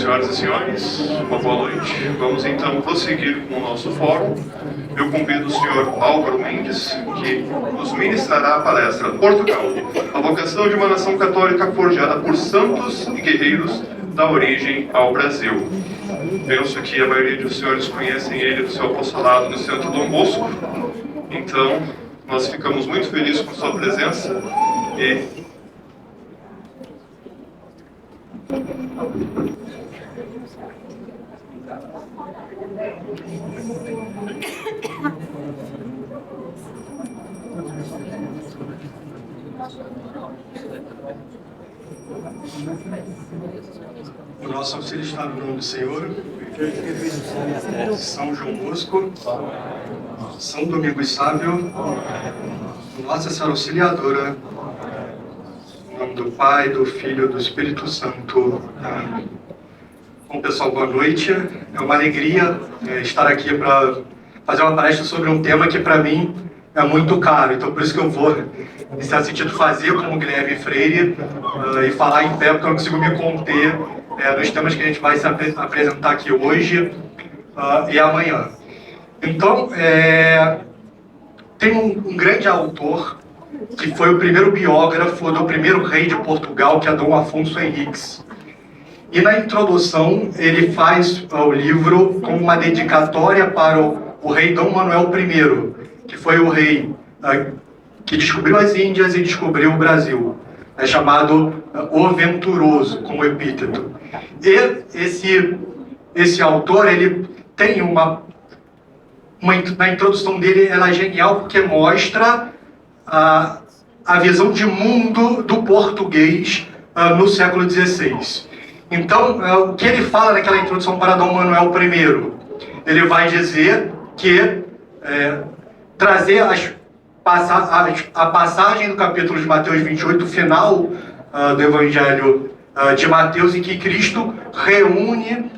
Senhoras e senhores, uma boa noite. Vamos então prosseguir com o nosso fórum. Eu convido o senhor Álvaro Mendes, que nos ministrará a palestra Portugal, a vocação de uma nação católica forjada por santos e guerreiros da origem ao Brasil. Penso que a maioria dos senhores conhecem ele do seu apostolado no Centro Dom Bosco, então nós ficamos muito felizes com sua presença e O nosso auxílio está no nome do Senhor, São João Bosco, São Domingos Sábio, Nossa Senhora Auxiliadora, em nome do Pai, do Filho e do Espírito Santo. Amém. Bom, pessoal, boa noite. É uma alegria estar aqui para fazer uma palestra sobre um tema que, para mim, é muito caro. Então, por isso que eu vou, em certo sentido, fazer como Guilherme Freire e falar em pé, porque eu não consigo me conter nos temas que a gente vai se apresentar aqui hoje e amanhã. Então, tem um grande autor que foi o primeiro biógrafo do primeiro rei de Portugal, que é Dom Afonso Henriques. E na introdução ele faz o livro como uma dedicatória para o rei Dom Manuel I, que foi o rei que descobriu as Índias e descobriu o Brasil. É chamado O Venturoso, como epíteto. E esse autor, ele tem na introdução dele, ela é genial porque mostra a visão de mundo do português no século XVI. Então, o que ele fala naquela introdução para Dom Manuel I? Ele vai dizer que trazer a passagem do capítulo de Mateus 28, final do Evangelho de Mateus, em que Cristo reúne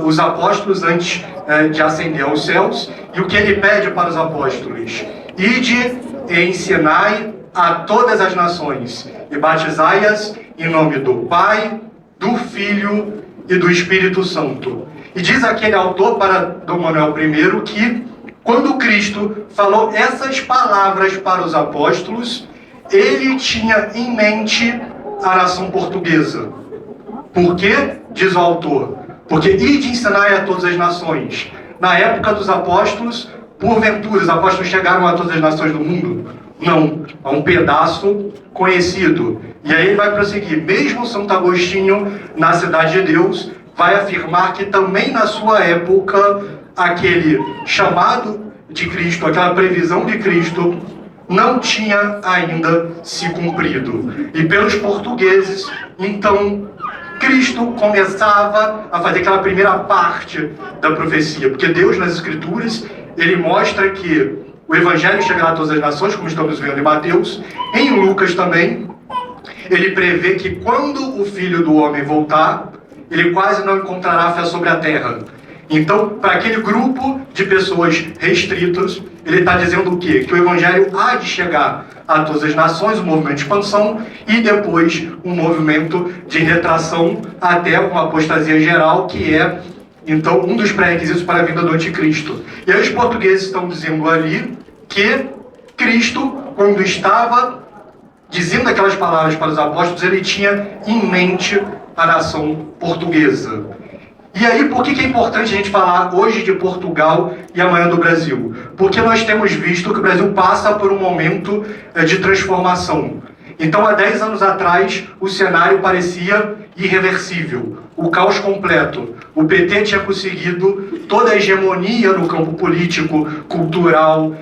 os apóstolos antes de ascender aos céus, e o que ele pede para os apóstolos? Ide e ensinai a todas as nações, e batizai-as em nome do Pai, do Filho e do Espírito Santo. E diz aquele autor para Dom Manuel I que, quando Cristo falou essas palavras para os apóstolos, ele tinha em mente a nação portuguesa. Por quê? Diz o autor. Porque ide ensinai a todas as nações. Na época dos apóstolos, porventura, os apóstolos chegaram a todas as nações do mundo? Não, a um pedaço conhecido. E aí ele vai prosseguir. Mesmo Santo Agostinho, na Cidade de Deus, vai afirmar que também na sua época, aquele chamado de Cristo, aquela previsão de Cristo, não tinha ainda se cumprido. E pelos portugueses, então, Cristo começava a fazer aquela primeira parte da profecia. Porque Deus, nas Escrituras, ele mostra que o Evangelho chegará a todas as nações, como estamos vendo em Mateus. Em Lucas também, ele prevê que quando o Filho do Homem voltar, ele quase não encontrará fé sobre a terra. Então, para aquele grupo de pessoas restritas, ele está dizendo o quê? Que o Evangelho há de chegar a todas as nações, um movimento de expansão, e depois um movimento de retração até uma apostasia geral, que é, então, um dos pré-requisitos para a vinda do anticristo. E aí os portugueses estão dizendo ali que Cristo, quando estava dizendo aquelas palavras para os apóstolos, ele tinha em mente a nação portuguesa. E aí, por que é importante a gente falar hoje de Portugal e amanhã do Brasil? Porque nós temos visto que o Brasil passa por um momento de transformação. Então, há 10 anos atrás, o cenário parecia irreversível, o caos completo. O PT tinha conseguido toda a hegemonia no campo político, cultural,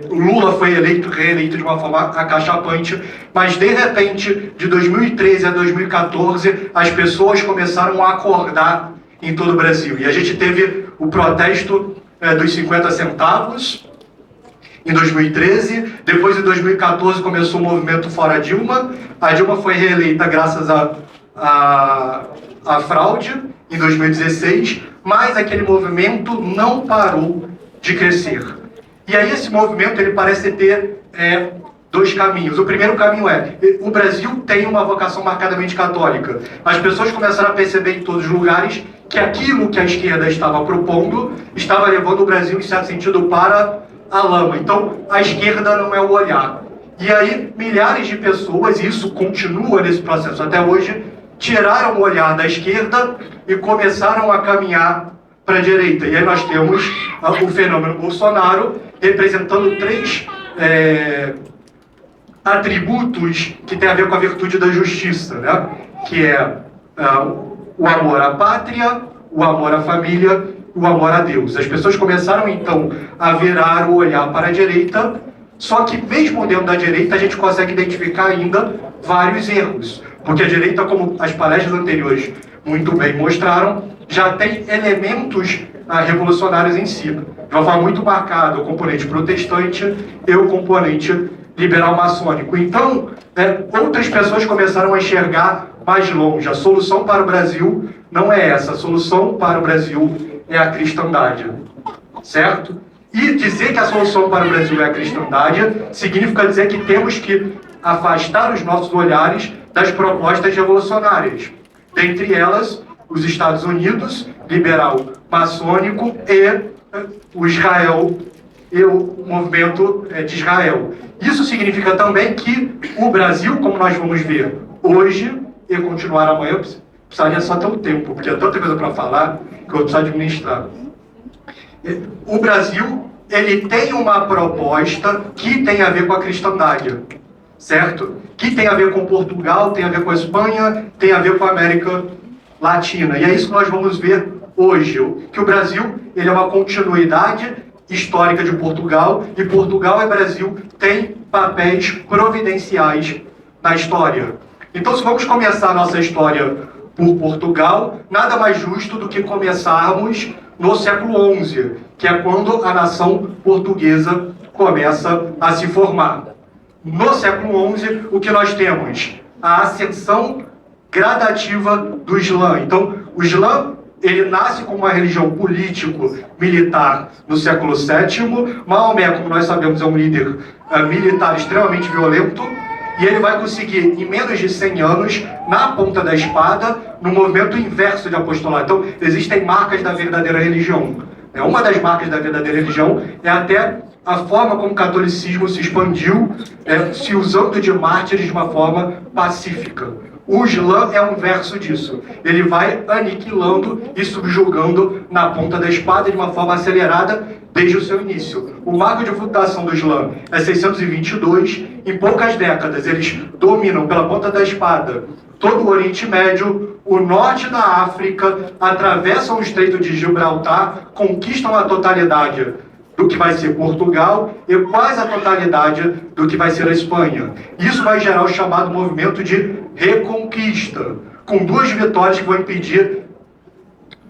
Lula foi reeleito de uma forma acachapante, mas de repente, de 2013 a 2014, as pessoas começaram a acordar em todo o Brasil. E a gente teve o protesto dos 50 centavos, em 2013, depois em 2014 começou o movimento Fora Dilma, a Dilma foi reeleita graças à fraude, em 2016, mas aquele movimento não parou de crescer. E aí esse movimento ele parece ter dois caminhos. O primeiro caminho o Brasil tem uma vocação marcadamente católica. As pessoas começaram a perceber em todos os lugares que aquilo que a esquerda estava propondo estava levando o Brasil, em certo sentido, para a lama. Então, a esquerda não é o olhar. E aí, milhares de pessoas, e isso continua nesse processo até hoje, tiraram o olhar da esquerda e começaram a caminhar para a direita. E aí nós temos o fenômeno Bolsonaro representando três atributos que têm a ver com a virtude da justiça, né? Que é o amor à pátria, o amor à família, o amor a Deus. As pessoas começaram então a virar o olhar para a direita, só que mesmo dentro da direita a gente consegue identificar ainda vários erros, porque a direita, como as palestras anteriores muito bem mostraram, já tem elementos revolucionários em si, de uma forma muito marcada, o componente protestante e o componente liberal maçônico. Então, outras pessoas começaram a enxergar mais longe. A solução para o Brasil não é essa. A solução para o Brasil é a cristandade. Certo? E dizer que a solução para o Brasil é a cristandade significa dizer que temos que afastar os nossos olhares das propostas revolucionárias. Dentre elas, os Estados Unidos, liberal maçônico, e o Israel e o movimento de Israel. Isso significa também que o Brasil, como nós vamos ver hoje e continuar amanhã, eu precisaria só ter um tempo, porque é tanta coisa para falar que eu preciso administrar. O Brasil, ele tem uma proposta que tem a ver com a cristandade, certo? Que tem a ver com Portugal, tem a ver com a Espanha, tem a ver com a América Latina. E é isso que nós vamos ver hoje, que o Brasil ele é uma continuidade histórica de Portugal, e Portugal e Brasil têm papéis providenciais na história. Então, se vamos começar a nossa história por Portugal, nada mais justo do que começarmos no século XI, que é quando a nação portuguesa começa a se formar. No século XI, o que nós temos? A ascensão gradativa do Islã. Então, o Islã ele nasce como uma religião político-militar no século VII. Maomé, como nós sabemos, é um líder militar extremamente violento, e ele vai conseguir, em menos de 100 anos, na ponta da espada, no movimento inverso de apostolado. Então, existem marcas da verdadeira religião. Uma das marcas da verdadeira religião é até a forma como o catolicismo se expandiu, se usando de mártires de uma forma pacífica. O Islã é um verso disso. Ele vai aniquilando e subjugando na ponta da espada de uma forma acelerada desde o seu início. O marco de fundação do Islã é 622. Em poucas décadas, eles dominam pela ponta da espada todo o Oriente Médio, o norte da África, atravessam o Estreito de Gibraltar, conquistam a totalidade do que vai ser Portugal e quase a totalidade do que vai ser a Espanha. Isso vai gerar o chamado movimento de reconquista, com duas vitórias que vão impedir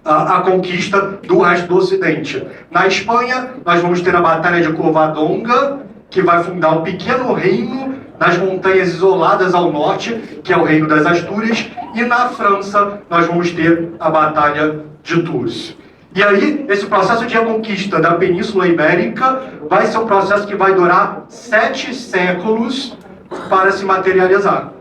a conquista do resto do Ocidente. Na Espanha, nós vamos ter a Batalha de Covadonga, que vai fundar um pequeno reino nas montanhas isoladas ao norte, que é o Reino das Astúrias, e na França nós vamos ter a Batalha de Tours. E aí, esse processo de reconquista da Península Ibérica vai ser um processo que vai durar 7 séculos para se materializar.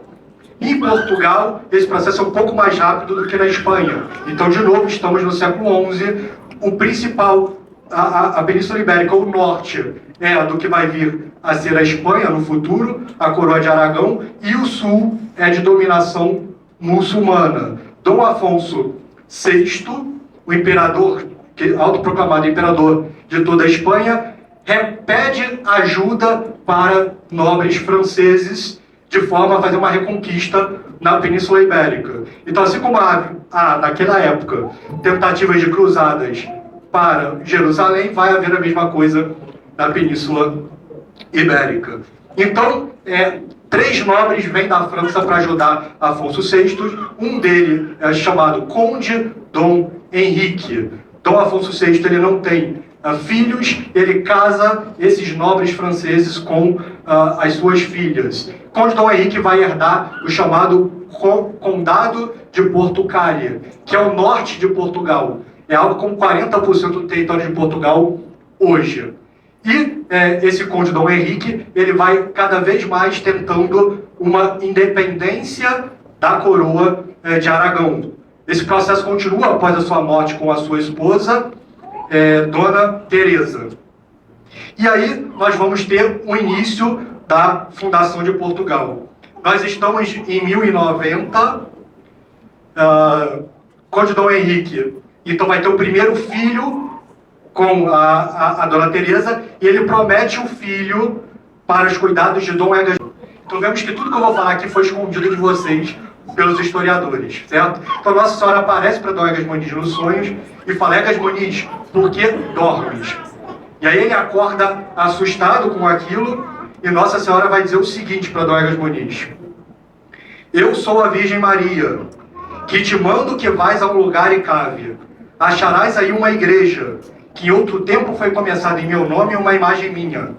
Em Portugal, esse processo é um pouco mais rápido do que na Espanha. Então, de novo, estamos no século XI. O principal, a Península Ibérica, o norte, é a do que vai vir a ser a Espanha no futuro, a Coroa de Aragão, e o sul é de dominação muçulmana. Dom Afonso VI, o imperador, autoproclamado imperador de toda a Espanha, pede ajuda para nobres franceses de forma a fazer uma reconquista na Península Ibérica. Então, assim como há naquela época, tentativas de cruzadas para Jerusalém, vai haver a mesma coisa na Península Ibérica. Então, 3 nobres vêm da França para ajudar Afonso VI. Um deles é chamado Conde Dom Henrique. Dom Afonso VI ele não tem filhos, ele casa esses nobres franceses com as suas filhas. Conde Dom Henrique vai herdar o chamado Condado de Portucália, que é o norte de Portugal. É algo como 40% do território de Portugal hoje. E esse Conde Dom Henrique, ele vai cada vez mais tentando uma independência da coroa de Aragão. Esse processo continua após a sua morte com a sua esposa, Dona Teresa. E aí nós vamos ter o início da fundação de Portugal. Nós estamos em 1090, Conde Dom Henrique, então vai ter o primeiro filho com a Dona Teresa, e ele promete o filho para os cuidados de Dom Egas. Então vemos que tudo que eu vou falar aqui foi escondido de vocês pelos historiadores, certo? Então Nossa Senhora aparece para Dom Egas Muniz nos sonhos e fala: Egas Muniz, por que dormes? E aí ele acorda assustado com aquilo, e Nossa Senhora vai dizer o seguinte para Dom Egas Muniz: eu sou a Virgem Maria, que te mando que vais a um lugar e cave. Acharás aí uma igreja, que em outro tempo foi começada em meu nome, uma imagem minha.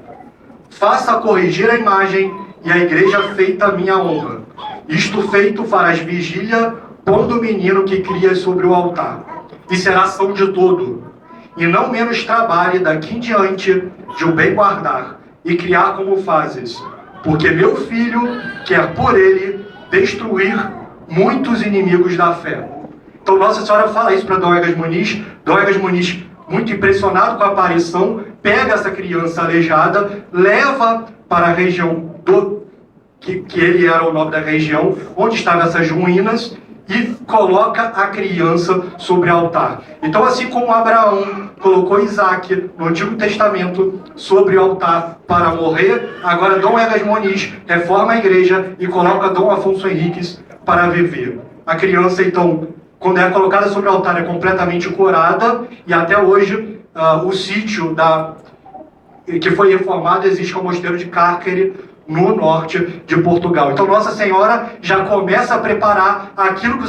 Faça corrigir a imagem e a igreja feita a minha honra. Isto feito farás vigília, pondo o menino que crias sobre o altar. E será ação de todo. E não menos trabalhe daqui em diante de o bem guardar e criar como fazes. Porque meu filho quer por ele destruir muitos inimigos da fé. Então Nossa Senhora fala isso para Dom Egas Muniz. Dom Egas Muniz, muito impressionado com a aparição, pega essa criança aleijada, leva para a região que ele era o nome da região, onde estavam essas ruínas, e coloca a criança sobre o altar. Então, assim como Abraão colocou Isaac no Antigo Testamento sobre o altar para morrer, agora Dom Egas Muniz reforma a igreja e coloca Dom Afonso Henriques para viver. A criança, então, quando é colocada sobre o altar, é completamente curada, e até hoje o sítio que foi reformado existe o mosteiro de Cárcere, no norte de Portugal. Então Nossa Senhora já começa a preparar aquilo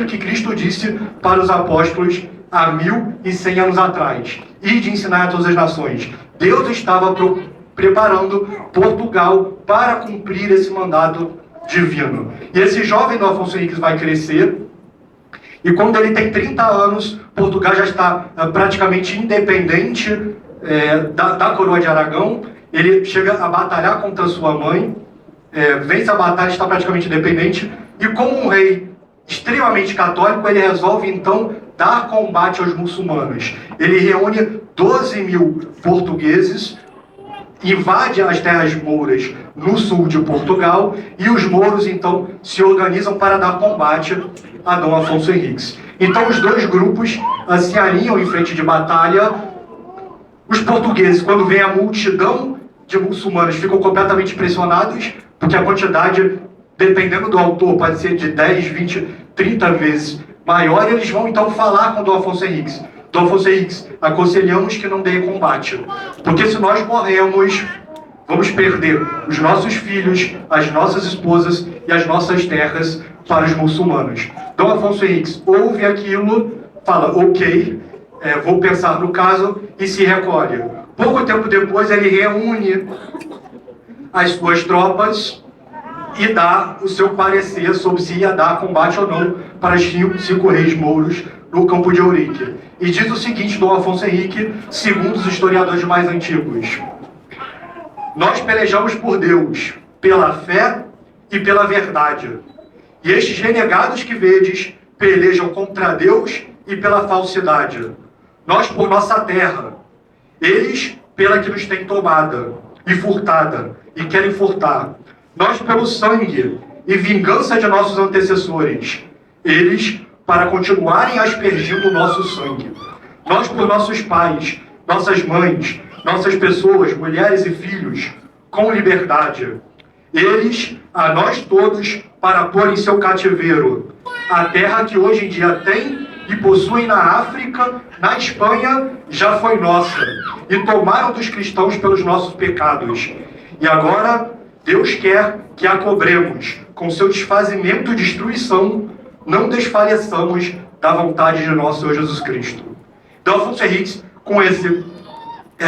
que Cristo disse para os apóstolos há 1100 anos atrás, e de ensinar a todas as nações. Deus estava preparando Portugal para cumprir esse mandato divino. E esse jovem do Afonso Henriques vai crescer, e quando ele tem 30 anos, Portugal já está praticamente independente da coroa de Aragão. Ele chega a batalhar contra sua mãe, vence a batalha, está praticamente independente, e como um rei extremamente católico, ele resolve então dar combate aos muçulmanos. Ele reúne 12 mil portugueses, invade as terras mouras no sul de Portugal, e os mouros então se organizam para dar combate a Dom Afonso Henriques. Então os dois grupos se alinham em frente de batalha. Os portugueses, quando vem a multidão de muçulmanos, ficam completamente impressionados, porque a quantidade, dependendo do autor, pode ser de 10, 20, 30 vezes maior, e eles vão então falar com Dom Afonso Henriques. Dom Afonso Henriques, aconselhamos que não dê combate, porque se nós morrermos, vamos perder os nossos filhos, as nossas esposas e as nossas terras para os muçulmanos. Dom Afonso Henriques ouve aquilo, fala, ok, vou pensar no caso, e se recolhe. Pouco tempo depois, ele reúne as suas tropas e dá o seu parecer sobre se ia dar combate ou não para os 5 reis mouros no campo de Ourique. E diz o seguinte, Dom Afonso Henrique, segundo os historiadores mais antigos: nós pelejamos por Deus, pela fé e pela verdade. E estes renegados que vedes pelejam contra Deus e pela falsidade. Nós por nossa terra, eles pela que nos tem tomada e furtada e querem furtar. Nós pelo sangue e vingança de nossos antecessores, eles para continuarem aspergindo o nosso sangue. Nós por nossos pais, nossas mães, nossas pessoas, mulheres e filhos, com liberdade. Eles a nós todos para pôr em seu cativeiro a terra que hoje em dia tem e possuem na África, na Espanha, já foi nossa, e tomaram dos cristãos pelos nossos pecados. E agora, Deus quer que a cobremos, com seu desfazimento e destruição, não desfaleçamos da vontade de nosso Senhor Jesus Cristo. Então, Afonso Henriques, com esse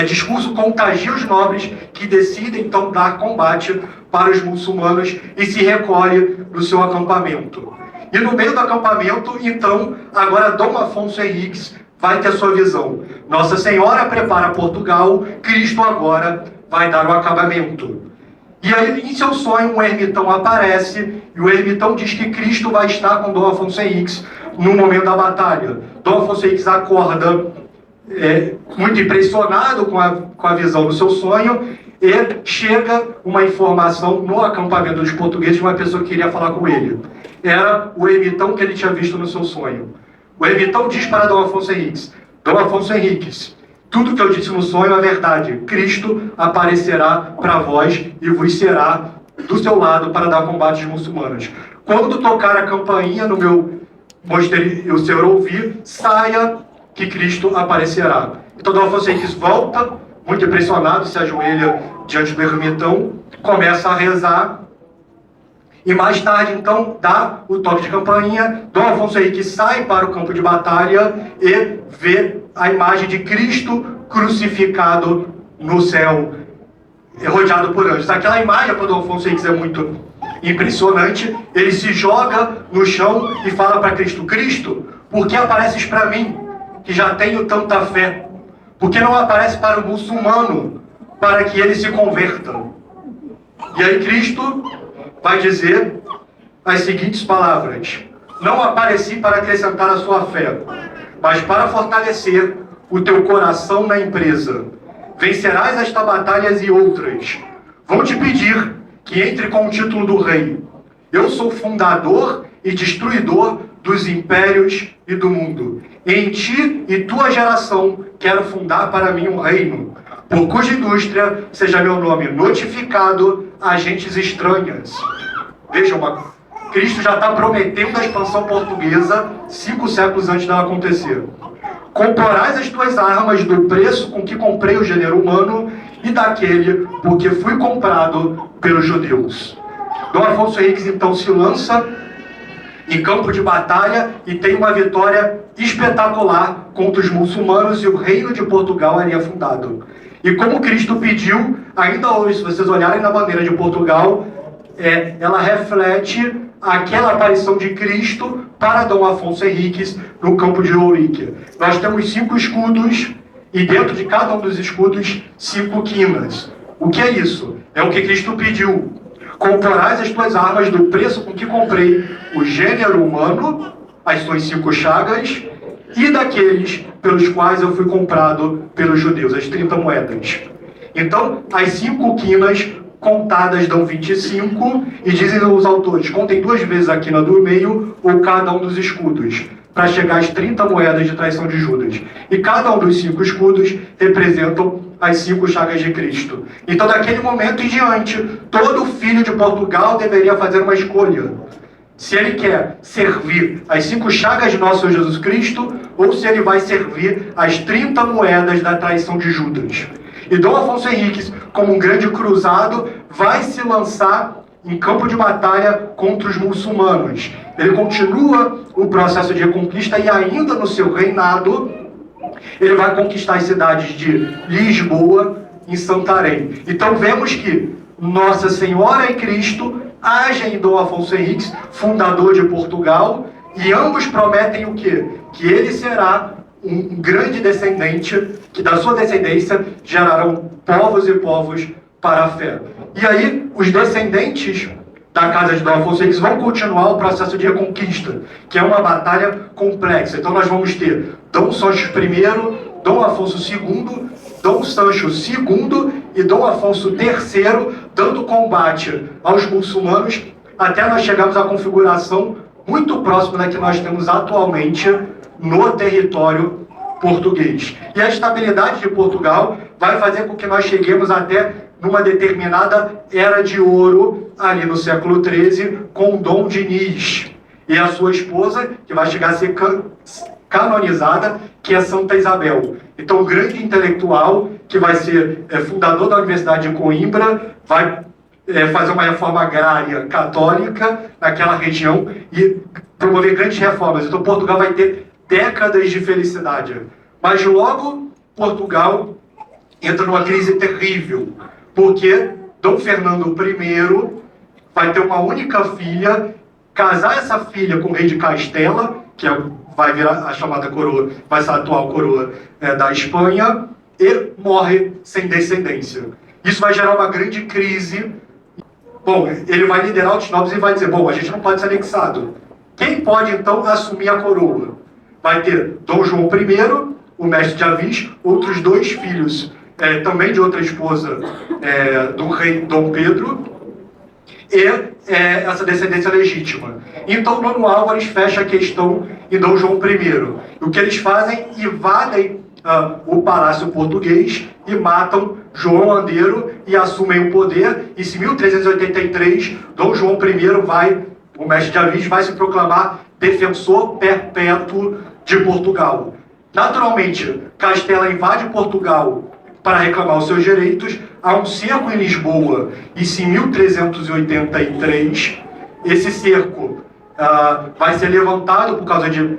discurso, contagia os nobres que decidem, então, dar combate para os muçulmanos e se recolhe no seu acampamento. E no meio do acampamento, então, agora Dom Afonso Henriques vai ter sua visão. Nossa Senhora prepara Portugal, Cristo agora vai dar o acabamento. E aí, em seu sonho, um ermitão aparece, e o ermitão diz que Cristo vai estar com Dom Afonso Henriques no momento da batalha. Dom Afonso Henriques acorda muito impressionado com a visão do seu sonho, e chega uma informação no acampamento dos portugueses de uma pessoa que queria falar com ele. Era o ermitão que ele tinha visto no seu sonho. O ermitão diz para Dom Afonso Henriques: Dom Afonso Henriques, tudo que eu disse no sonho é verdade. Cristo aparecerá para vós e vos será do seu lado para dar combate aos muçulmanos. Quando tocar a campainha no meu mosteiro e o senhor ouvir, saia que Cristo aparecerá. Então Dom Afonso Henriques volta, muito impressionado, se ajoelha diante do ermitão, começa a rezar, e mais tarde, então, dá o toque de campainha. Dom Afonso Henriques sai para o campo de batalha e vê a imagem de Cristo crucificado no céu, rodeado por anjos. Aquela imagem para Dom Afonso Henriques é muito impressionante. Ele se joga no chão e fala para Cristo: Cristo, por que apareces para mim, que já tenho tanta fé? Por que não aparece para o muçulmano, para que ele se converta? E aí Cristo vai dizer as seguintes palavras: não apareci para acrescentar a sua fé, mas para fortalecer o teu coração na empresa. Vencerás esta batalhas e outras. Vão te pedir que entre com o título do rei. Eu sou fundador e destruidor dos impérios e do mundo. Em ti e tua geração quero fundar para mim um reino, por cuja indústria seja meu nome notificado a gentes estranhas. Vejam, Cristo já está prometendo a expansão portuguesa 5 séculos antes dela acontecer. Comprarás as tuas armas do preço com que comprei o gênero humano e daquele porque fui comprado pelos judeus. Dom Afonso Henriques então se lança em campo de batalha e tem uma vitória espetacular contra os muçulmanos, e o reino de Portugal ali é fundado. E como Cristo pediu, ainda hoje, se vocês olharem na bandeira de Portugal, ela reflete aquela aparição de Cristo para Dom Afonso Henriques no campo de Ourique. Nós temos 5 escudos e dentro de cada um dos escudos 5 quinas. O que é isso? É o que Cristo pediu. Comprarás as tuas armas do preço com que comprei o gênero humano, as suas 5 chagas, e daqueles pelos quais eu fui comprado pelos judeus, as 30 moedas. Então, as 5 quinas contadas dão 25, e dizem os autores: contem 2 vezes a quina do meio ou cada um dos escudos, para chegar às 30 moedas de traição de Judas. E cada um dos 5 escudos representam as 5 chagas de Cristo. Então, daquele momento em diante, todo filho de Portugal deveria fazer uma escolha: se ele quer servir as 5 chagas de nosso Senhor Jesus Cristo, ou se ele vai servir as 30 moedas da traição de Judas. E Dom Afonso Henriques, como um grande cruzado, vai se lançar em campo de batalha contra os muçulmanos. Ele continua o processo de reconquista, e ainda no seu reinado, ele vai conquistar as cidades de Lisboa e Santarém. Então vemos que Nossa Senhora e Cristo agem em Dom Afonso Henriques, fundador de Portugal, e ambos prometem o quê? Que ele será um grande descendente, que da sua descendência gerarão povos e povos para a fé. E aí, os descendentes da casa de Dom Afonso Henriques vão continuar o processo de reconquista, que é uma batalha complexa. Então nós vamos ter Dom Sancho I, Dom Afonso II, Dom Sancho II e Dom Afonso III dando combate aos muçulmanos, até nós chegarmos à configuração muito próxima da que nós temos atualmente no território português. E a estabilidade de Portugal vai fazer com que nós cheguemos até numa determinada era de ouro, ali no século XIII, com Dom Dinis e a sua esposa, que vai chegar a ser canonizada, que é Santa Isabel. Então, o grande intelectual, que vai ser fundador da Universidade de Coimbra, vai fazer uma reforma agrária católica naquela região e promover grandes reformas. Então, Portugal vai ter décadas de felicidade. Mas logo, Portugal entra numa crise terrível, porque Dom Fernando I vai ter uma única filha, casar essa filha com o rei de Castela, que vai virar a chamada coroa, vai ser a atual coroa da Espanha, e morre sem descendência. Isso vai gerar uma grande crise Bom, ele vai liderar os nobres e vai dizer, bom, a gente não pode ser anexado. Quem pode, então, assumir a coroa? Vai ter Dom João I, o mestre de Avis, outros 2 filhos, também de outra esposa do rei Dom Pedro, e essa descendência legítima. Então, Nuno Álvares fecha a questão em Dom João I. O que eles fazem? Invadem o palácio português e matam João Andeiro e assumem o poder. E em 1383, Dom João I o mestre de Avis, vai se proclamar defensor perpétuo de Portugal. Naturalmente, Castela invade Portugal para reclamar os seus direitos. Há um cerco em Lisboa, e em 1383, esse cerco vai ser levantado por causa de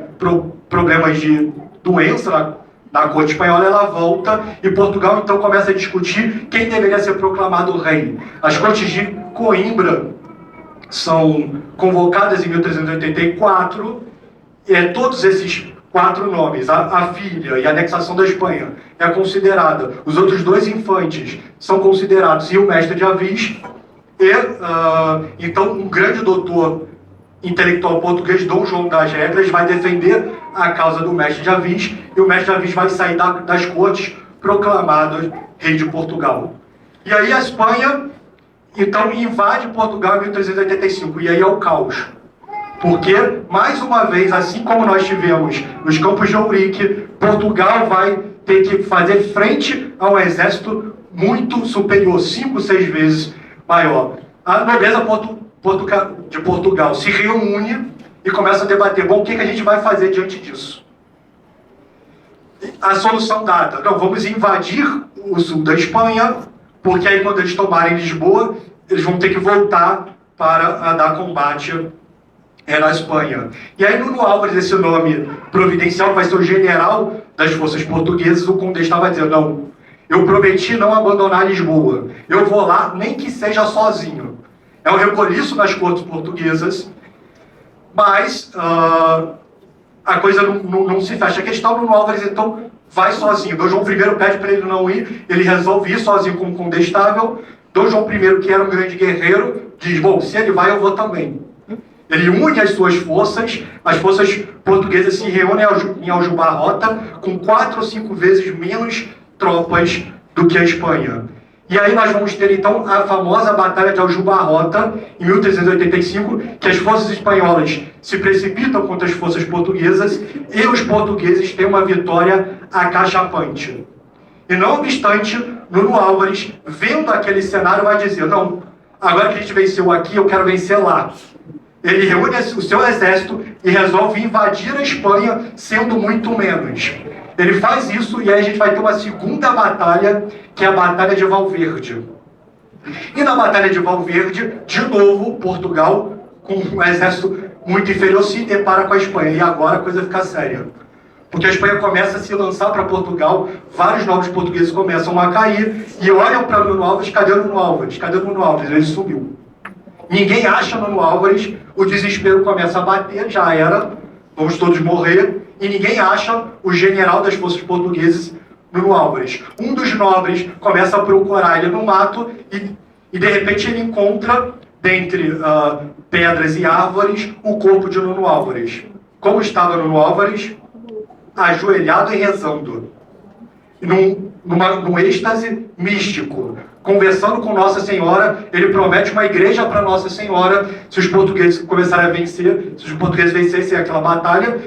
problemas de doença na corte espanhola. Ela volta e Portugal então começa a discutir quem deveria ser proclamado rei. As cortes de Coimbra são convocadas em 1384, todos esses 4 nomes, a filha e a anexação da Espanha é considerada, os outros 2 infantes são considerados, e o mestre de Avis, então um grande doutor intelectual português, Dom João das Regras, vai defender a causa do mestre de Avis, e o mestre de Avis vai sair das cortes proclamado rei de Portugal. E aí a Espanha então invade Portugal em 1385, e aí é o caos. Porque, mais uma vez, assim como nós tivemos nos Campos de Ourique, Portugal vai ter que fazer frente a um exército muito superior, 5, 6 vezes maior. A nobreza de Portugal se reúne e começa a debater, bom, o que a gente vai fazer diante disso? A solução dada, não, vamos invadir o sul da Espanha, porque aí quando eles tomarem Lisboa, eles vão ter que voltar para dar combate na Espanha. E aí Nuno Álvares, esse nome providencial, que vai ser o general das forças portuguesas, o Condestado vai dizer, não, eu prometi não abandonar Lisboa, eu vou lá, nem que seja sozinho. É um reboliço nas cortes portuguesas, mas a coisa não se fecha. A questão, Nuno Álvares, então, vai sozinho. Dom João I pede para ele não ir, ele resolve ir sozinho como condestável. Dom João I, que era um grande guerreiro, diz, bom, se ele vai, eu vou também. Ele une as suas forças, as forças portuguesas se reúnem em Aljubarrota com 4 ou 5 vezes menos tropas do que a Espanha. E aí nós vamos ter então a famosa Batalha de Aljubarrota, em 1385, que as forças espanholas se precipitam contra as forças portuguesas e os portugueses têm uma vitória acachapante. E não obstante, Nuno Álvares, vendo aquele cenário, vai dizer, não, agora que a gente venceu aqui, eu quero vencer lá. Ele reúne o seu exército e resolve invadir a Espanha, sendo muito menos. Ele faz isso e aí a gente vai ter uma segunda batalha, que é a Batalha de Valverde. E na Batalha de Valverde, de novo, Portugal, com um exército muito inferior, se depara com a Espanha. E agora a coisa fica séria. Porque a Espanha começa a se lançar para Portugal, vários novos portugueses começam a cair, e olham para Nuno Álvares, cadê Nuno Álvares? Cadê Nuno Álvares? Ele sumiu. Ninguém acha Nuno Álvares, o desespero começa a bater, já era, vamos todos morrer, e ninguém acha o general das forças portuguesas, Nuno Álvares. Um dos nobres começa a procurar ele no mato, e de repente ele encontra, dentre pedras e árvores, o corpo de Nuno Álvares. Como estava Nuno Álvares? Ajoelhado e rezando, num êxtase místico, conversando com Nossa Senhora. Ele promete uma igreja para Nossa Senhora se os portugueses começarem a vencer, se os portugueses vencessem aquela batalha.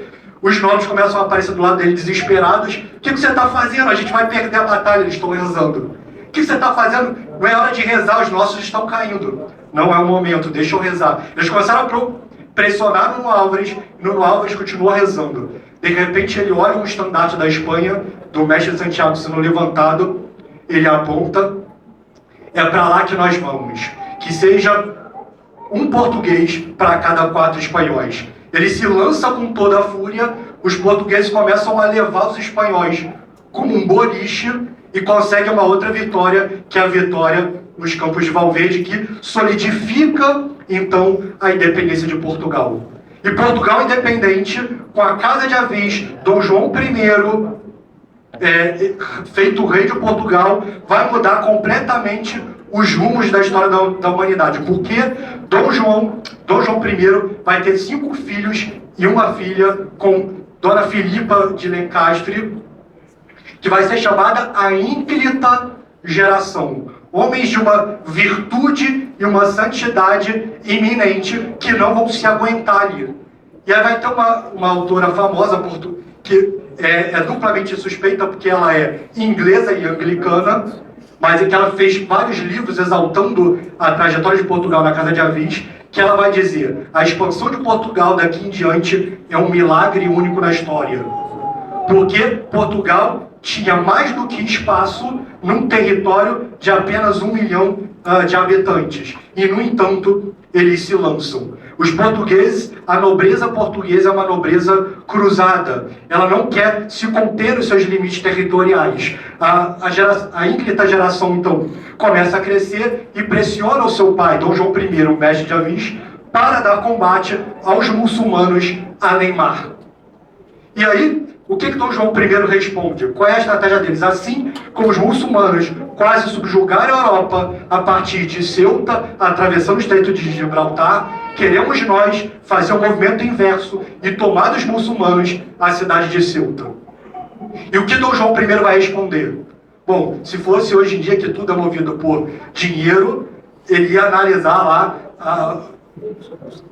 Os nobres começam a aparecer do lado dele desesperados. O que você está fazendo? A gente vai perder a batalha. Eles estão rezando. O que você está fazendo? Não é hora de rezar, os nossos estão caindo. Não é o momento, deixa eu rezar. Eles começaram a pressionar Nuno Álvares, e Nuno Álvares continua rezando. De repente ele olha um estandarte da Espanha, do mestre Santiago sendo levantado, ele aponta, é para lá que nós vamos. Que seja um português para cada 4 espanhóis. Ele se lança com toda a fúria, os portugueses começam a levar os espanhóis como um boliche e conseguem uma outra vitória, que é a vitória nos Campos de Valverde, que solidifica então a independência de Portugal. E Portugal independente, com a Casa de Avis, Dom João I, feito rei de Portugal, vai mudar completamente os rumos da história da humanidade. Porque Dom João I vai ter 5 filhos e uma filha com Dona Filipa de Lencastre, que vai ser chamada a ínclita geração. Homens de uma virtude e uma santidade iminente que não vão se aguentar ali. E aí vai ter uma autora famosa, que é duplamente suspeita, porque ela é inglesa e anglicana, mas é que ela fez vários livros exaltando a trajetória de Portugal na Casa de Avis, que ela vai dizer: a expansão de Portugal daqui em diante é um milagre único na história. Porque Portugal tinha mais do que espaço num território de apenas 1 milhão de habitantes. E, no entanto, eles se lançam. Os portugueses, a nobreza portuguesa é uma nobreza cruzada. Ela não quer se conter nos seus limites territoriais. A ínclita geração, então, começa a crescer e pressiona o seu pai, Dom João I, o mestre de Avis, para dar combate aos muçulmanos além mar. E aí, o que Dom João I responde? Qual é a estratégia deles? Assim como os muçulmanos quase subjugaram a Europa a partir de Ceuta, atravessando o Estreito de Gibraltar, queremos nós fazer o movimento inverso e tomar dos muçulmanos a cidade de Ceuta. E o que Dom João I vai responder? Bom, se fosse hoje em dia que tudo é movido por dinheiro, ele ia analisar lá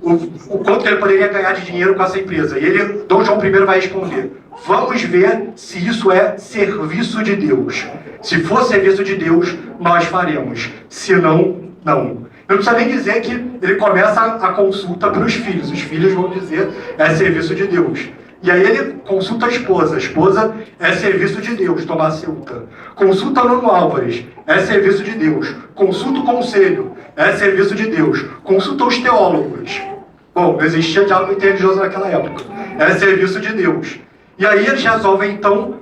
o quanto ele poderia ganhar de dinheiro com essa empresa. E Dom João I vai responder: vamos ver se isso é serviço de Deus. Se for serviço de Deus, nós faremos. Se não, não. Não precisa nem dizer que ele começa a consulta pelos filhos. Os filhos vão dizer: é serviço de Deus. E aí ele consulta a esposa. A esposa: é serviço de Deus, tomar Ceuta. Consulta Nuno Álvares: é serviço de Deus. Consulta o conselho: é serviço de Deus. Consulta os teólogos. Bom, não existia diálogo interreligioso naquela época. É serviço de Deus. E aí eles resolvem, então,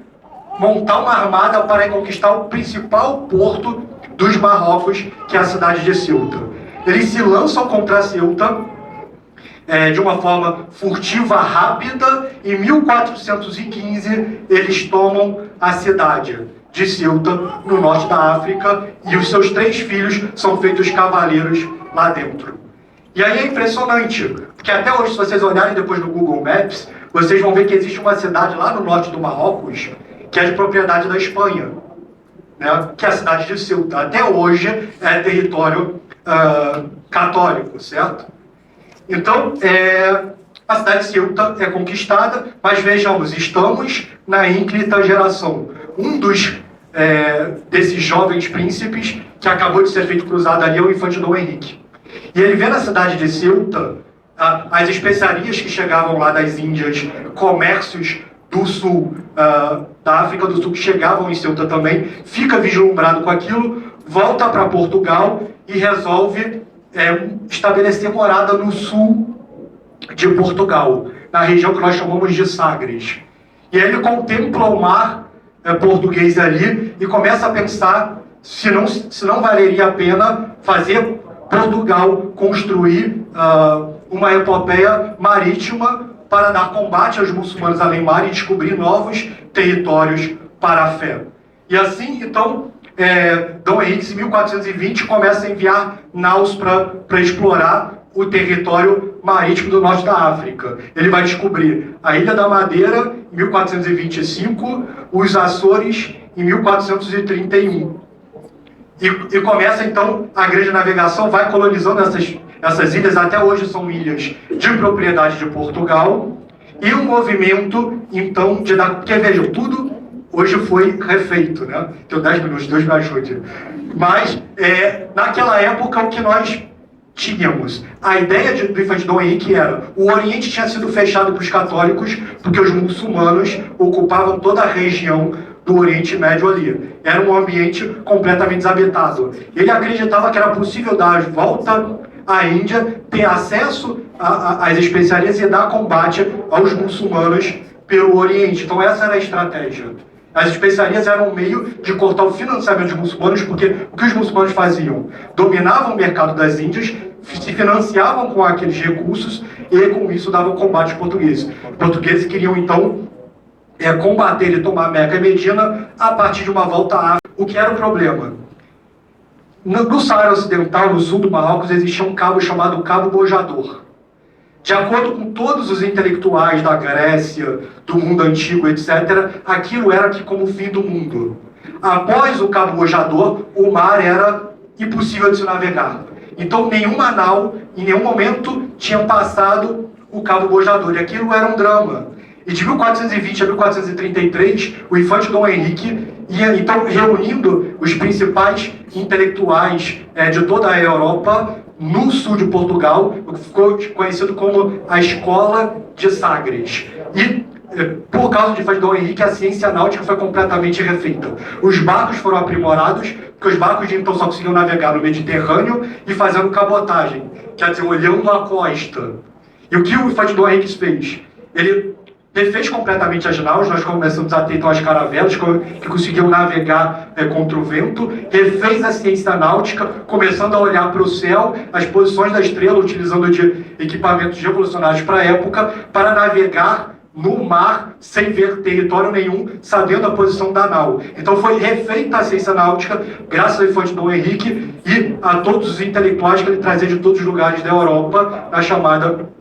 montar uma armada para conquistar o principal porto dos Marrocos, que é a cidade de Ceuta. Eles se lançam contra Ceuta de uma forma furtiva, rápida. Em 1415, eles tomam a cidade de Ceuta, no norte da África, e os seus 3 filhos são feitos cavaleiros lá dentro. E aí é impressionante, porque até hoje, se vocês olharem depois no Google Maps, vocês vão ver que existe uma cidade lá no norte do Marrocos, que é de propriedade da Espanha, né? Que é a cidade de Ceuta. Até hoje é território católico, certo? Então, a cidade de Ceuta é conquistada, mas vejamos, estamos na ínclita geração. Um desses jovens príncipes que acabou de ser feito cruzado ali é o infante Dom Henrique. E ele vê na cidade de Ceuta as especiarias que chegavam lá das Índias, comércios do sul, da África do Sul, que chegavam em Ceuta também, fica vislumbrado com aquilo, volta para Portugal e resolve estabelecer morada no sul de Portugal, na região que nós chamamos de Sagres. E aí ele contempla o mar português ali e começa a pensar se não valeria a pena fazer Portugal construir uma epopeia marítima para dar combate aos muçulmanos além mar e descobrir novos territórios para a fé. E assim, então, Dom Henrique, em 1420, começa a enviar naus para explorar o território marítimo do norte da África. Ele vai descobrir a Ilha da Madeira, em 1425, os Açores, em 1431. E começa, então, a grande navegação, vai colonizando essas ilhas, até hoje são ilhas de propriedade de Portugal, e um movimento, então, porque vejam, tudo hoje foi refeito, né? Tenho 10 minutos, Deus me ajude. Mas, naquela época, o que nós tínhamos? A ideia do infante Dom Henrique era: o Oriente tinha sido fechado para os católicos, porque os muçulmanos ocupavam toda a região do Oriente Médio ali. Era um ambiente completamente desabitado. Ele acreditava que era possível dar a volta à Índia, ter acesso às especiarias e dar combate aos muçulmanos pelo Oriente. Então essa era a estratégia. As especiarias eram um meio de cortar o financiamento dos muçulmanos, porque o que os muçulmanos faziam? Dominavam o mercado das Índias, se financiavam com aqueles recursos e com isso davam combate aos portugueses. Os portugueses queriam então combater e tomar Meca e Medina a partir de uma volta à África. O que era o problema? No Saara Ocidental, no sul do Marrocos, existia um cabo chamado Cabo Bojador. De acordo com todos os intelectuais da Grécia, do mundo antigo, etc., aquilo era como o fim do mundo. Após o Cabo Bojador, o mar era impossível de se navegar. Então, nenhuma nau, em nenhum momento, tinha passado o Cabo Bojador. E aquilo era um drama. E de 1420 a 1433, o infante Dom Henrique ia, então, reunindo os principais intelectuais de toda a Europa, no sul de Portugal, o que ficou conhecido como a Escola de Sagres. E, por causa de infante Dom Henrique, a ciência náutica foi completamente refeita. Os barcos foram aprimorados, porque os barcos de então só conseguiam navegar no Mediterrâneo e fazendo cabotagem, quer dizer, olhando a costa. E o que o infante Dom Henrique fez? Ele refez completamente as naus, nós começamos a ter então as caravelas que conseguiam navegar contra o vento, refez a ciência náutica, começando a olhar para o céu, as posições da estrela, utilizando de equipamentos revolucionários para a época, para navegar no mar sem ver território nenhum, sabendo a posição da nau. Então foi refeita a ciência náutica, graças ao infante Dom Henrique e a todos os intelectuais que ele trazia de todos os lugares da Europa, na chamada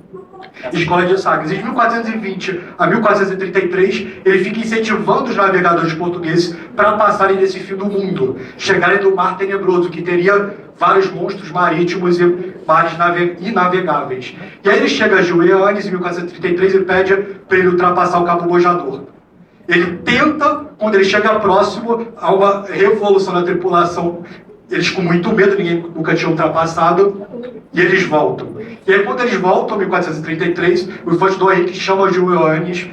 Escola de Sagres. De 1420 a 1433, ele fica incentivando os navegadores portugueses para passarem nesse fim do mundo, chegarem do Mar Tenebroso, que teria vários monstros marítimos e mares inavegáveis. E aí ele chega a Julianes, em 1433, e pede para ele ultrapassar o Cabo Bojador. Ele tenta, quando ele chega próximo, há uma revolução na tripulação. Eles com muito medo, ninguém nunca tinha ultrapassado, e eles voltam. E aí quando eles voltam, em 1433, o infante Dom Henrique chama o Julianes,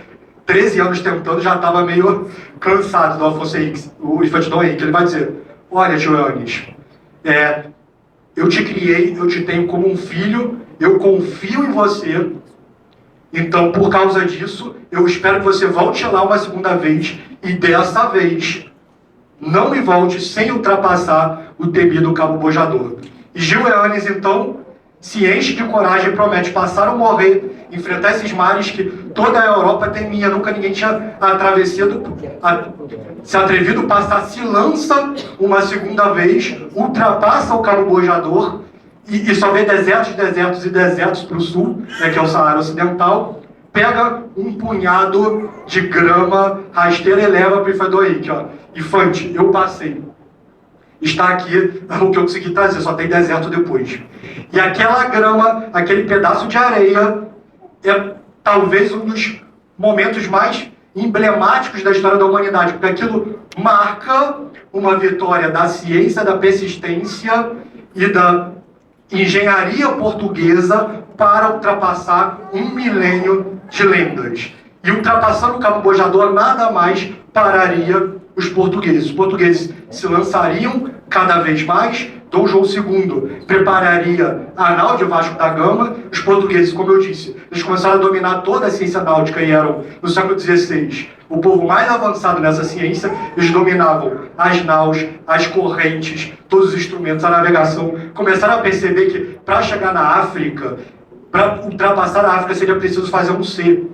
13 anos tentando, já estava meio cansado do Afonso Henrique, o infante Dom Henrique. Ele vai dizer: olha, Julianes, eu te criei, eu te tenho como um filho, eu confio em você, então por causa disso, eu espero que você volte lá uma segunda vez, e dessa vez não me volte sem ultrapassar o temido Cabo Bojador. E Julianes, então, se enche de coragem e promete passar ou morrer, enfrentar esses mares que toda a Europa temia, nunca ninguém tinha se atrevido a passar, se lança uma segunda vez, ultrapassa o Cabo Bojador e só vê desertos, desertos e desertos para o sul, que é o Saara Ocidental, pega um punhado de grama rasteira e leva para o infante Dom Henrique. Infante, eu passei. Está aqui o que eu consegui trazer, só tem deserto depois. E aquela grama, aquele pedaço de areia, é talvez um dos momentos mais emblemáticos da história da humanidade, porque aquilo marca uma vitória da ciência, da persistência e da engenharia portuguesa para ultrapassar um milênio de lendas. E ultrapassando o Cabo Bojador, nada mais pararia os portugueses. Os portugueses se lançariam cada vez mais. Dom João II prepararia a nau de Vasco da Gama. Os portugueses, como eu disse, eles começaram a dominar toda a ciência náutica e eram, no século XVI, o povo mais avançado nessa ciência. Eles dominavam as naus, as correntes, todos os instrumentos, a navegação. Começaram a perceber que para chegar na África, para ultrapassar a África, seria preciso fazer um C.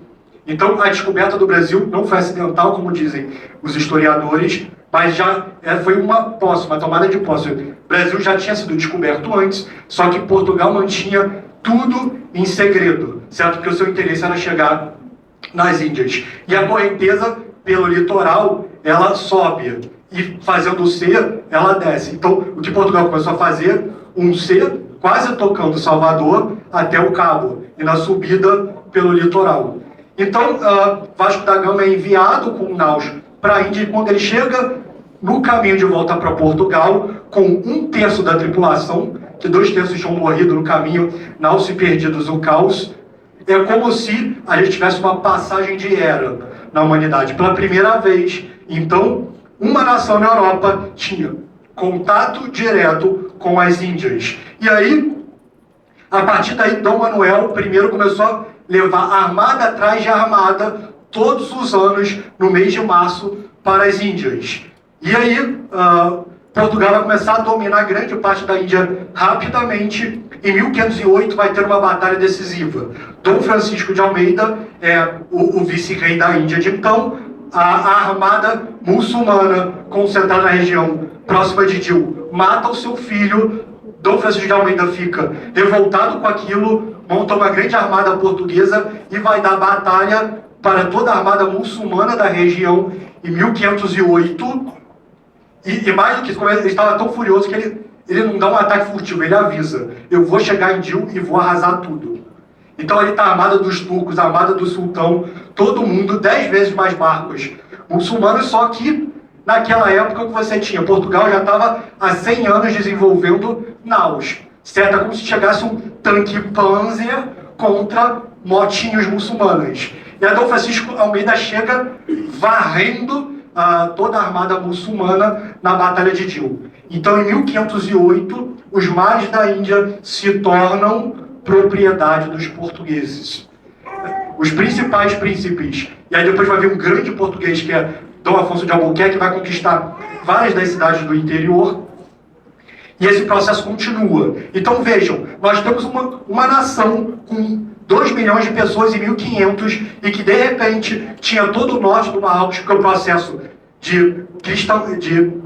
Então, a descoberta do Brasil não foi acidental, como dizem os historiadores, mas já foi uma tomada de posse. O Brasil já tinha sido descoberto antes, só que Portugal mantinha tudo em segredo, certo? Porque o seu interesse era chegar nas Índias. E a correnteza, pelo litoral, ela sobe, e fazendo o C, ela desce. Então, o que Portugal começou a fazer, um C, quase tocando Salvador até o Cabo, e na subida pelo litoral. Então, Vasco da Gama é enviado com naus para a Índia, e quando ele chega no caminho de volta para Portugal, com 1/3 da tripulação, que 2/3 tinham morrido no caminho, naus se perdidos, o caos, é como se a gente tivesse uma passagem de era na humanidade. Pela primeira vez, então, uma nação na Europa tinha contato direto com as Índias. E aí, a partir daí, Dom Manuel I começou a levar armada atrás de armada, todos os anos, no mês de março, para as Índias. E aí, Portugal vai começar a dominar grande parte da Índia rapidamente. Em 1508 vai ter uma batalha decisiva. Dom Francisco de Almeida é o vice-rei da Índia de então. A armada muçulmana, concentrada na região próxima de Dil, mata o seu filho. Dom Francisco de Almeida fica revoltado com aquilo, monta uma grande armada portuguesa e vai dar batalha para toda a armada muçulmana da região em 1508. E mais do que isso, ele estava tão furioso que ele não dá um ataque furtivo, ele avisa: eu vou chegar em Dil e vou arrasar tudo. Então ele está armada dos turcos, armada do sultão, todo mundo, 10 vezes mais barcos muçulmanos, só que naquela época que você tinha, Portugal já estava há 100 anos desenvolvendo naus. Certo? É como se chegasse um tanque Panzer contra motinhos muçulmanas. E a Dom Francisco Almeida chega varrendo toda a armada muçulmana na Batalha de Dil. Então, em 1508, os mares da Índia se tornam propriedade dos portugueses. Os principais príncipes, e aí depois vai vir um grande português, que é Dom Afonso de Albuquerque, que vai conquistar várias das cidades do interior, e esse processo continua. Então vejam, nós temos uma nação com 2 milhões de pessoas em 1500 e que de repente tinha todo o norte do Marrocos, que é o processo de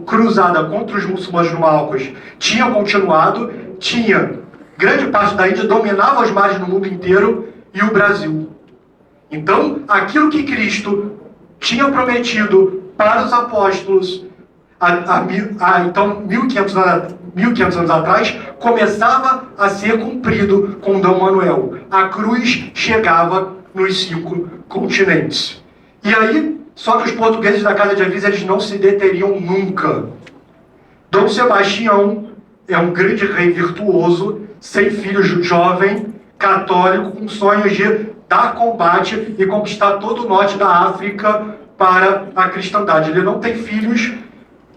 cruzada contra os muçulmanos no Marrocos tinha continuado, tinha grande parte da Índia, dominava os mares no mundo inteiro, e o Brasil. Então, aquilo que Cristo tinha prometido para os apóstolos, então 1500 anos atrás, começava a ser cumprido com Dom Manuel. A cruz chegava nos 5 continentes. E aí, só que os portugueses da Casa de Aviso, eles não se deteriam nunca. Dom Sebastião é um grande rei virtuoso, sem filhos, jovem, católico, com sonhos de dar combate e conquistar todo o norte da África para a cristandade. Ele não tem filhos.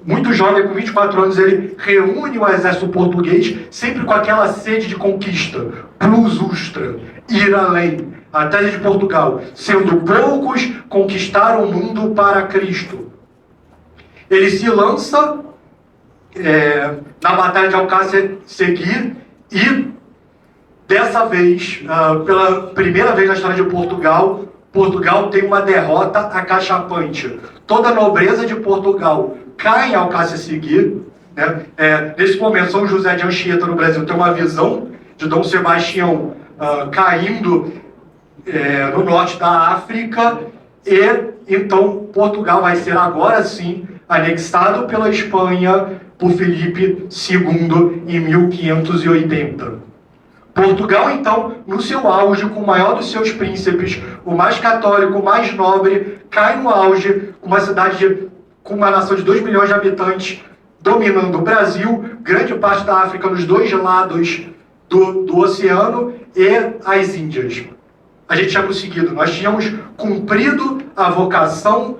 Muito jovem, com 24 anos, ele reúne o exército português, sempre com aquela sede de conquista, plus ultra, ir além. A tese de Portugal: sendo poucos, conquistar o mundo para Cristo. Ele se lança na Batalha de Alcácer Seguir e, dessa vez, pela primeira vez na história de Portugal, Portugal tem uma derrota acachapante. Toda a nobreza de Portugal cai em Alcácer Seguir. Né? Nesse momento, São José de Anchieta, no Brasil, tem uma visão de Dom Sebastião caindo no norte da África, e então Portugal vai ser agora sim anexado pela Espanha por Filipe II em 1580. Portugal, então, no seu auge, com o maior dos seus príncipes, o mais católico, o mais nobre, cai no auge, uma cidade com uma nação de 2 milhões de habitantes, dominando o Brasil, grande parte da África nos 2 lados do oceano, e as Índias. A gente tinha conseguido, nós tínhamos cumprido a vocação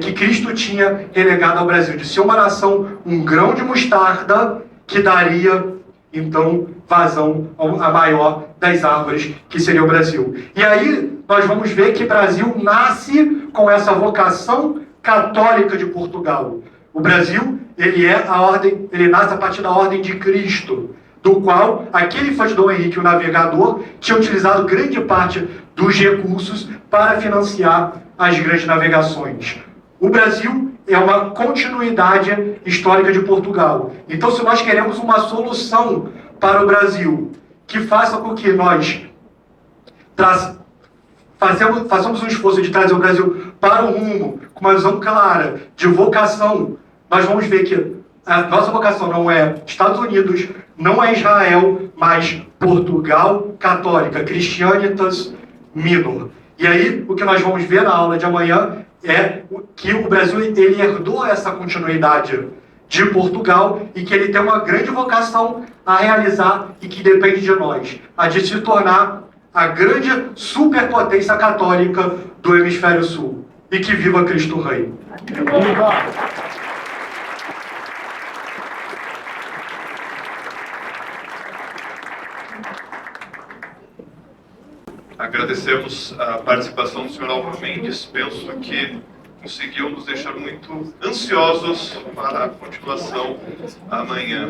que Cristo tinha relegado ao Brasil, de ser uma nação, um grão de mostarda, que daria, então, vazão à maior das árvores, que seria o Brasil. E aí, nós vamos ver que o Brasil nasce com essa vocação católica de Portugal. O Brasil, ele nasce a partir da ordem de Cristo, do qual aquele fã de Dom Henrique, o navegador, tinha utilizado grande parte dos recursos para financiar as grandes navegações. O Brasil é uma continuidade histórica de Portugal. Então, se nós queremos uma solução para o Brasil, que faça com que nós façamos um esforço de trazer o Brasil para o rumo, com uma visão clara, de vocação, nós vamos ver que a nossa vocação não é Estados Unidos, não é Israel, mas Portugal católica, Christianitas Minor. E aí, o que nós vamos ver na aula de amanhã é que o Brasil ele herdou essa continuidade de Portugal e que ele tem uma grande vocação a realizar e que depende de nós, a de se tornar a grande superpotência católica do Hemisfério Sul. E que viva Cristo Rei! Agradecemos a participação do senhor Álvaro Mendes. Penso que conseguiu nos deixar muito ansiosos para a continuação amanhã.